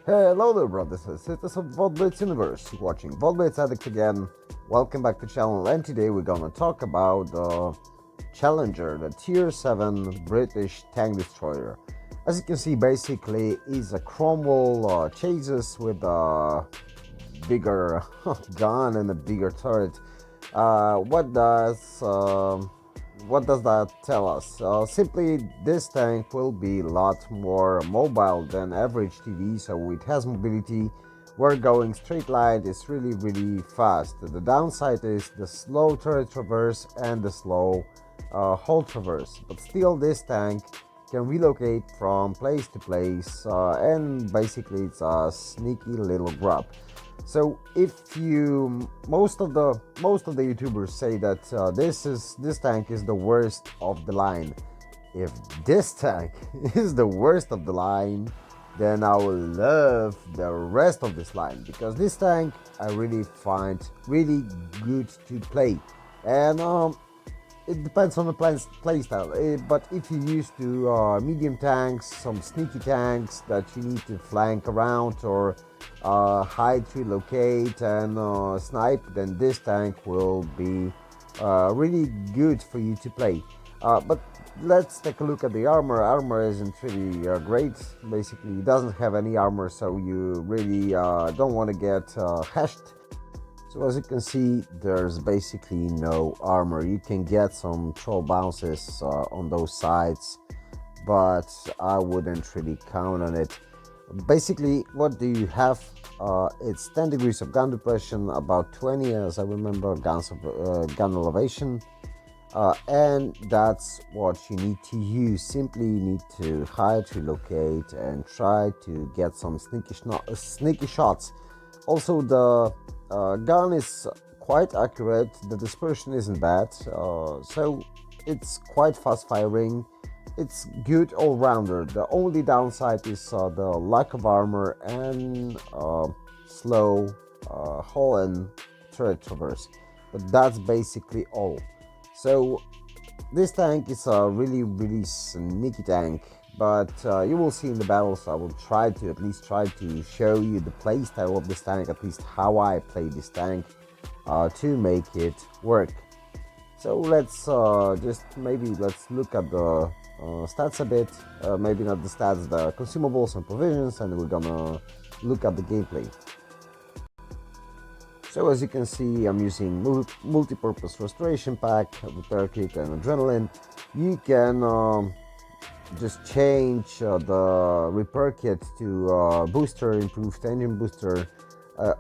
Hello there, brothers and sisters of WoT Blitz universe, watching WoT Blitz Addict again. Welcome back to the channel, and today we're gonna talk about the Challenger, the Tier 7 British tank destroyer. As you can see, basically is a Cromwell chases with a bigger gun and a bigger turret. What does that tell us? Simply, this tank will be a lot more mobile than average TD, so it has mobility. We're going straight line, it's really fast. The downside is the slow turret traverse and the slow hold traverse, but still this tank can relocate from place to place, and basically it's a sneaky little grab. So if you most of the YouTubers say that this tank is the worst of the line. If this tank is the worst of the line, then I will love the rest of this line, because this tank I really find really good to play. And it depends on the playstyle, but if you're used to medium tanks, some sneaky tanks that you need to flank around or hide, relocate and snipe, then this tank will be really good for you to play. But let's take a look at the armor. Armor isn't really great. Basically, it doesn't have any armor, so you really don't want to get hashed. So as you can see, there's basically no armor. You can get some troll bounces on those sides, but I wouldn't really count on it. Basically, what do you have? It's 10 degrees of gun depression, about 20 as I remember gun elevation, and that's what you need to use. Simply you need to hide, relocate, and try to get some sneaky shots. Also, the gun is quite accurate, the dispersion isn't bad, so it's quite fast firing. It's good all-rounder. The only downside is the lack of armor and slow hull and turret traverse, but that's basically all. So this tank is a really sneaky tank, but you will see in the battles. I will try to show you the playstyle of this tank, at least how I play this tank, to make it work. So let's let's look at the stats a bit, maybe not the stats, the consumables and provisions, and we're gonna look at the gameplay. So as you can see, I'm using multi-purpose restoration pack, repair kit and adrenaline. You can just change the repair kit to booster, improved engine booster,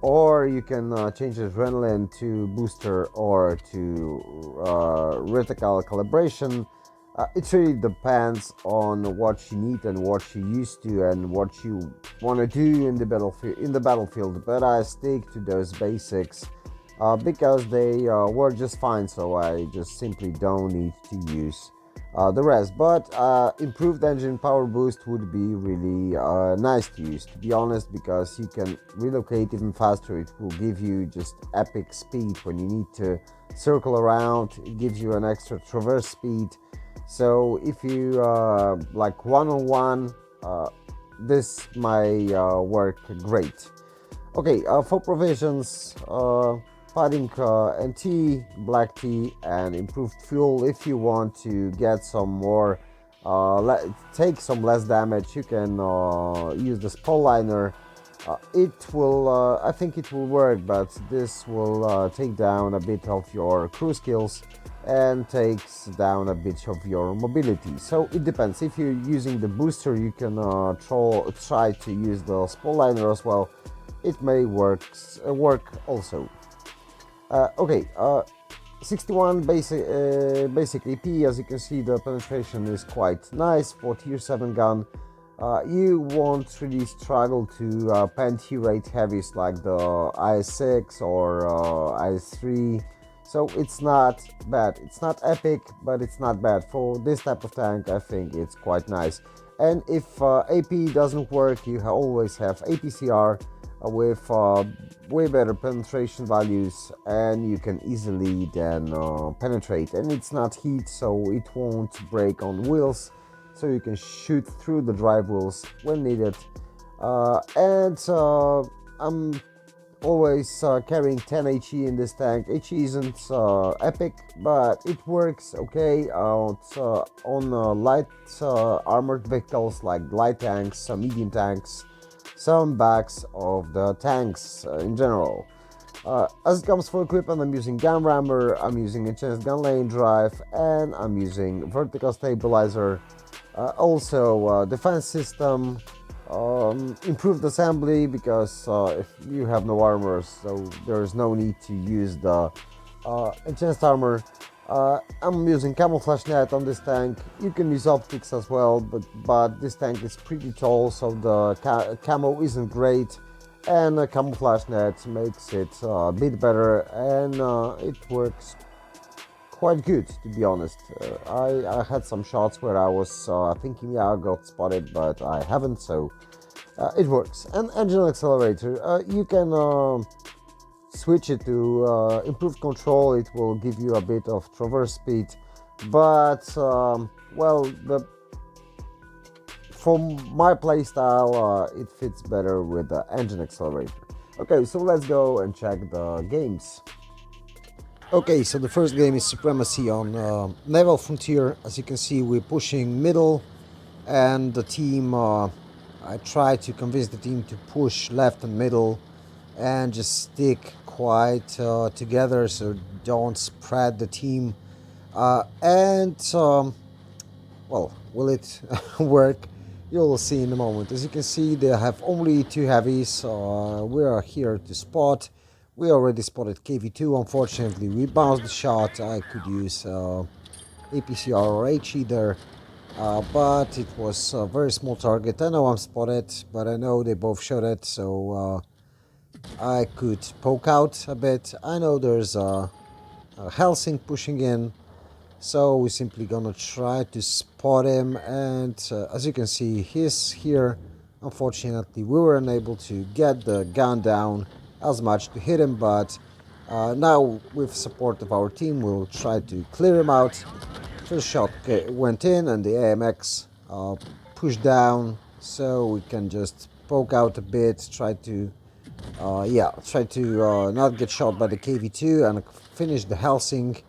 or you can change adrenaline to booster or to reticle calibration. It really depends on what you need and what you're used to and what you want to do in the battlefield. But I stick to those basics because they work just fine. So I just simply don't need to use the rest. But improved engine power boost would be really nice to use, to be honest, because you can relocate even faster. It will give you just epic speed when you need to circle around. It gives you an extra traverse speed. So if you like one-on-one, this might work great. Okay, for provisions, padding and tea, black tea, and improved fuel. If you want to get some more, take some less damage, you can use the spall liner. It will, I think it will work, but this will take down a bit of your crew skills and takes down a bit of your mobility. So it depends. If you're using the booster, you can try to use the spall liner as well. It may work also. Okay, 61 basically P. As you can see, the penetration is quite nice for tier 7 gun. You won't really struggle to pen-rate heavies like the IS-6 or IS-3. So it's not bad. It's not epic, but it's not bad. For this type of tank, I think it's quite nice. And if AP doesn't work, you always have APCR with way better penetration values, and you can easily then penetrate. And it's not heat, so it won't break on wheels, so you can shoot through the drive wheels when needed. And I'm always carrying 10 HE in this tank. HE isn't epic, but it works okay on light armored vehicles like light tanks, some medium tanks, some backs of the tanks in general. As it comes for equipment, I'm using gun rammer, I'm using enhanced gun lane drive, and I'm using vertical stabilizer. Also, defense system, improved assembly because if you have no armor, so there's no need to use the enhanced armor. I'm using camouflage net on this tank. You can use optics as well, but this tank is pretty tall, so the camo isn't great, and a camouflage net makes it a bit better, and it works quite good, to be honest. I had some shots where I was thinking, yeah, I got spotted, but I haven't, so it works. And engine accelerator, you can switch it to improved control. It will give you a bit of traverse speed, but well, for my playstyle, it fits better with the engine accelerator. Okay, so let's go and check the games. Okay, so the first game is Supremacy on Naval Frontier. As you can see, we're pushing middle, and the team, I try to convince the team to push left and middle and just stick quite together, so don't spread the team. Well, will it work? You'll see in a moment. As you can see, they have only 2 heavies. We are here to spot. We already spotted KV2. Unfortunately, we bounced the shot. I could use APCR or HE there, but it was a very small target. I know I'm spotted, but I know they both shot it, so I could poke out a bit. I know there's a Helsing pushing in, so we're simply gonna try to spot him, and as you can see, he's here. Unfortunately, we were unable to get the gun down as much to hit him, but now with support of our team, we'll try to clear him out. First shot went in, and the AMX pushed down, so we can just poke out a bit, try to not get shot by the KV2 and finish the Helsing,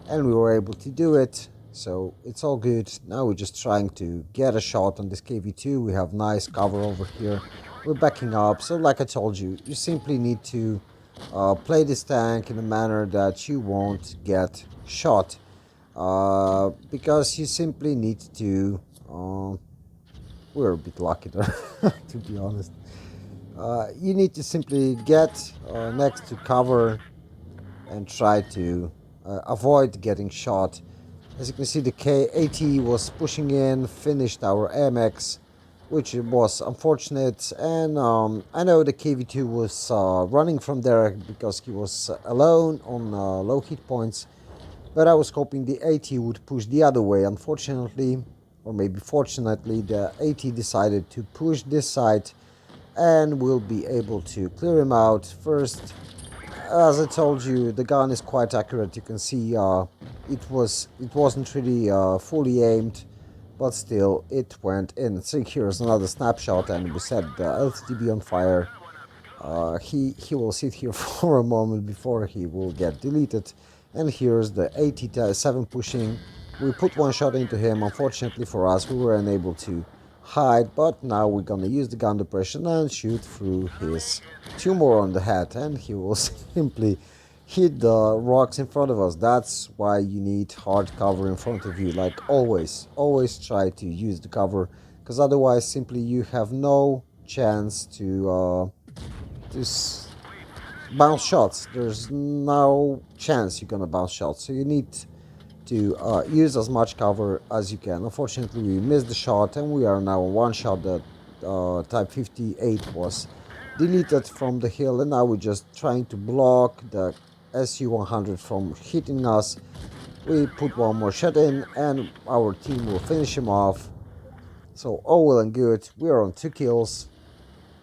and we were able to do it, so it's all good. Now we're just trying to get a shot on this KV2. We have nice cover over here. We're backing up, so like I told you, you simply need to play this tank in a manner that you won't get shot, because you simply need to we're a bit lucky there, to be honest. You need to simply get next to cover and try to avoid getting shot. As you can see, the K80 was pushing in, finished our AMX, which was unfortunate, and I know the KV2 was running from there because he was alone on low hit points, but I was hoping the 80 would push the other way. Unfortunately, or maybe fortunately, the 80 decided to push this side, and we'll be able to clear him out first. As I told you, the gun is quite accurate. You can see it wasn't really fully aimed, but still it went in. So here's another snapshot, and we set the LTTB on fire. He will sit here for a moment before he will get deleted. And here's the 87 pushing. We put one shot into him. Unfortunately for us, we were unable to hide, but now we're gonna use the gun depression and shoot through his tumor on the head, and he will simply hit the rocks in front of us. That's why you need hard cover in front of you. Like always try to use the cover, because otherwise simply you have no chance to bounce shots. There's no chance you're gonna bounce shots, so you need to use as much cover as you can. Unfortunately, we missed the shot, and we are now on one shot that Type 58 was deleted from the hill, and now we're just trying to block the SU-100 from hitting us. We put one more shot in, and our team will finish him off. So all well and good. We are on 2 kills.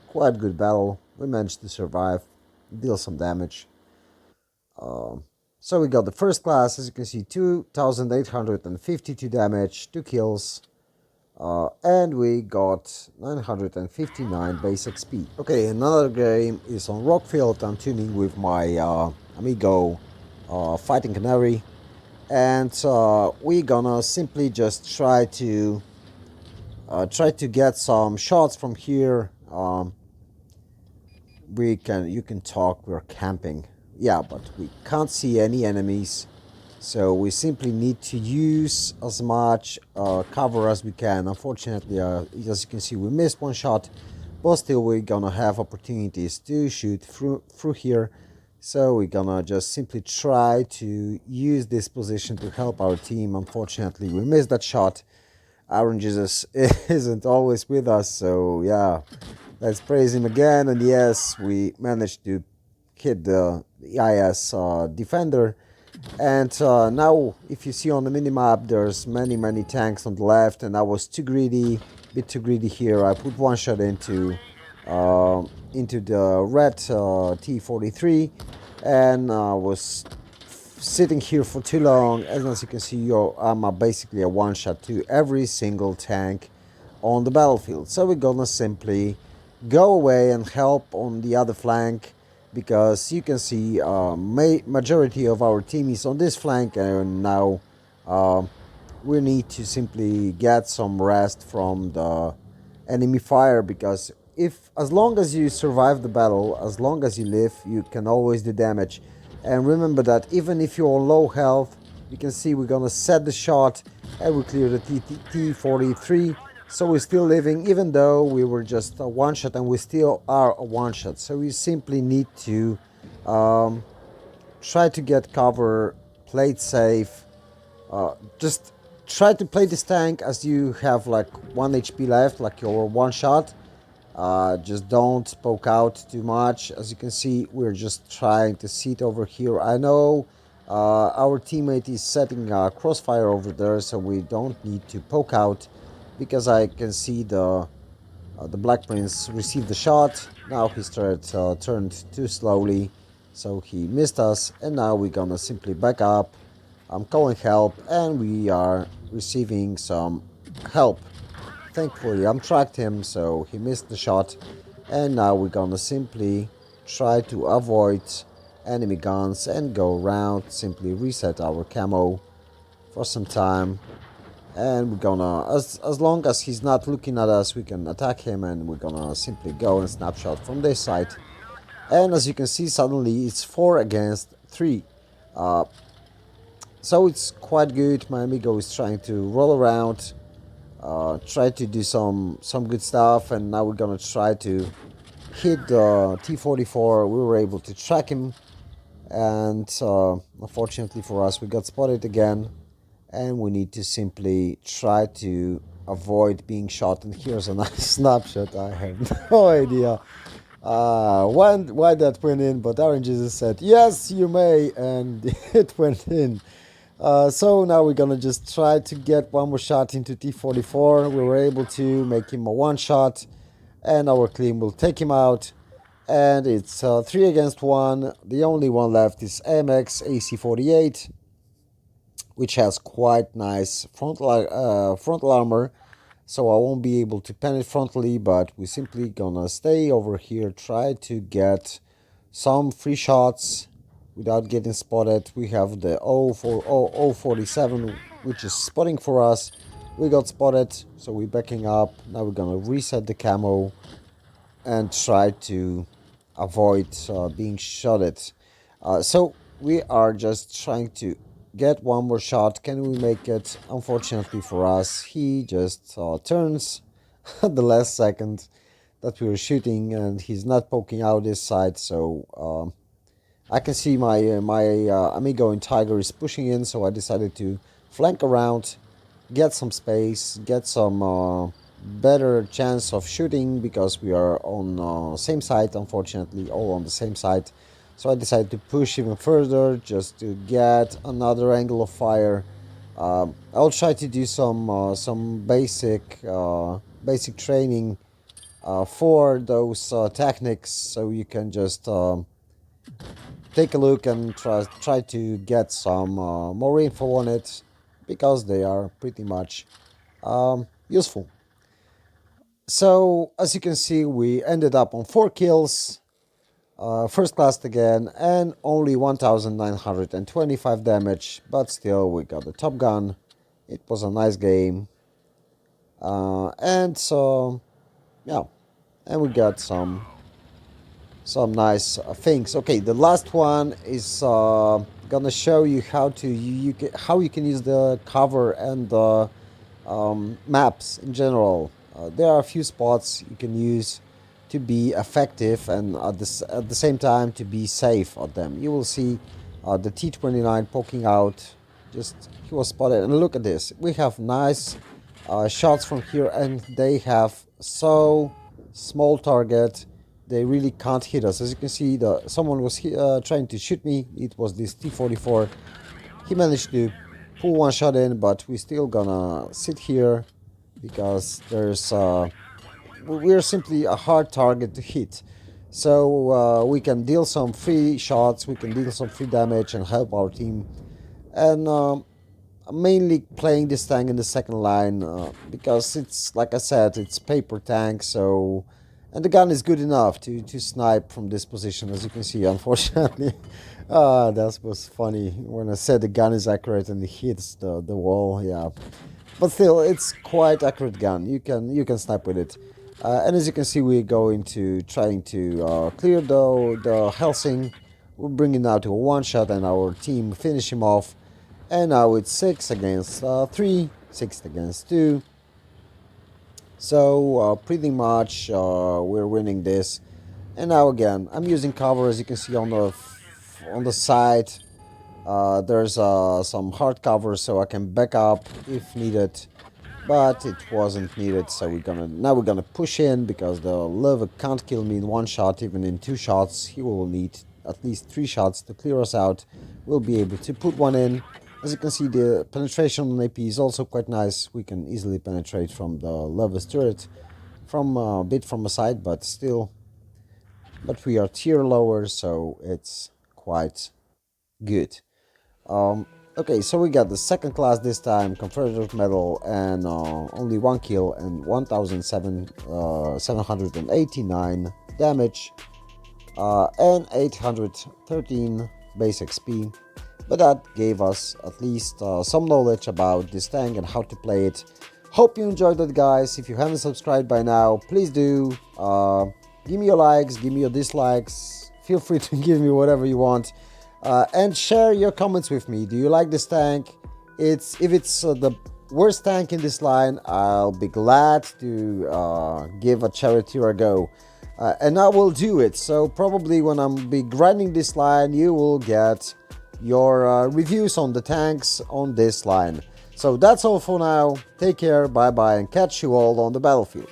Quite good battle. We managed to survive, deal some damage. So we got the first class, as you can see, 2,852 damage, 2 kills. And we got 959 base XP. Okay, another game is on Rockfield. I'm tuning with my amigo Fighting Canary, and we gonna simply just try to get some shots from here. You can talk. We're camping, yeah, but we can't see any enemies. So we simply need to use as much cover as we can. Unfortunately, as you can see, we missed one shot, but still we're gonna have opportunities to shoot through here. So we're gonna just simply try to use this position to help our team. Unfortunately, we missed that shot. Aaron Jesus isn't always with us, so yeah, let's praise him again. And yes, we managed to hit the IS defender. And now, if you see on the minimap, there's many tanks on the left, and I was too greedy, bit too greedy here. I put one shot into the red T-43, and was sitting here for too long. And as you can see, I'm basically a one shot to every single tank on the battlefield. So we're gonna simply go away and help on the other flank, because you can see majority of our team is on this flank, and now we need to simply get some rest from the enemy fire, because if as long as you survive the battle, as long as you live, you can always do damage. And remember that even if you're low health, you can see we're gonna set the shot and we clear the T-43. So we're still living, even though we were just a one shot, and we still are a one shot. So we simply need to try to get cover, play it safe. Just try to play this tank as you have like 1 HP left, like your one shot. Just don't poke out too much. As you can see, we're just trying to sit over here. I know our teammate is setting a crossfire over there, so we don't need to poke out, because I can see the Black Prince received the shot. Now his turret turned too slowly, so he missed us, and now we're gonna simply back up. I'm calling help, and we are receiving some help. Thankfully, I'm tracked him, so he missed the shot, and now we're gonna simply try to avoid enemy guns and go around, simply reset our camo for some time. And we're gonna, as long as he's not looking at us, we can attack him, and we're gonna simply go and snapshot from this side. And as you can see, suddenly it's 4 against 3. So it's quite good. My amigo is trying to roll around, try to do some good stuff, and now we're gonna try to hit the T-44. We were able to track him, and unfortunately for us, we got spotted again, and we need to simply try to avoid being shot. And here's a nice snapshot. I have no idea why that went in, but Aaron Jesus said yes, you may, and it went in. So now we're gonna just try to get one more shot into T-44. We were able to make him a one shot, and our team will take him out. And it's 3 against 1. The only one left is AMX AC-48, which has quite nice frontal armor, so I won't be able to pen it frontally, but we're simply gonna stay over here, try to get some free shots without getting spotted. We have the 047, which is spotting for us. We got spotted, so we're backing up. Now we're gonna reset the camo and try to avoid being shotted. So we are just trying to get one more shot. Can we make it? Unfortunately for us, he just turns at the last second that we were shooting, and he's not poking out this side. So I can see my amigo in Tiger is pushing in, so I decided to flank around, get some space, get some better chance of shooting, because we are on same side, unfortunately, all on the same side. So I decided to push even further just to get another angle of fire. I'll try to do some basic training for those techniques, so you can just take a look and try to get some more info on it, because they are pretty much useful. So as you can see, we ended up on 4 kills, first class again, and only 1925 damage, but still we got the top gun. It was a nice game, and so yeah, and we got some nice things. Okay, the last one is gonna show you how to how you can use the cover and the maps in general. There are a few spots you can use to be effective and at the same time to be safe at them. You will see the T-29 poking out. Just he was spotted, and look at this. We have nice shots from here, and they have so small target. They really can't hit us. As you can see, someone was trying to shoot me. It was this T-44. He managed to pull one shot in, but we're still gonna sit here because we're simply a hard target to hit. So we can deal some free shots, we can deal some free damage and help our team. And mainly playing this tank in the second line because it's, like I said, it's paper tank, so and the gun is good enough to snipe from this position, as you can see. Unfortunately, that was funny when I said the gun is accurate and it hits the wall. Yeah, but still, it's quite accurate gun. You can snipe with it. And as you can see, we're going to trying to clear the Helsing. We're bringing now to a one shot, and our team finish him off. And now it's 6 against 3, 6 against 2. So pretty much we're winning this. And now again, I'm using cover, as you can see on the side. There's some hard cover, so I can back up if needed. But it wasn't needed, so now we're gonna push in because the Lever can't kill me in one shot, even in 2 shots. He will need at least 3 shots to clear us out. We'll be able to put one in. As you can see, the penetration on AP is also quite nice. We can easily penetrate from the Lever's turret, from a bit from the side, but still. But we are tier lower, so it's quite good. Okay, so we got the second class this time, Confederate medal, and only 1 kill and 1,789 damage, and 813 base XP. But that gave us at least some knowledge about this tank and how to play it. Hope you enjoyed it, guys. If you haven't subscribed by now, please do. Give me your likes, give me your dislikes. Feel free to give me whatever you want. And share your comments with me. Do you like this tank? If it's the worst tank in this line, I'll be glad to give a charity a go. And I will do it. So probably when I'm be grinding this line, you will get your reviews on the tanks on this line. So that's all for now. Take care, bye bye, and catch you all on the battlefield.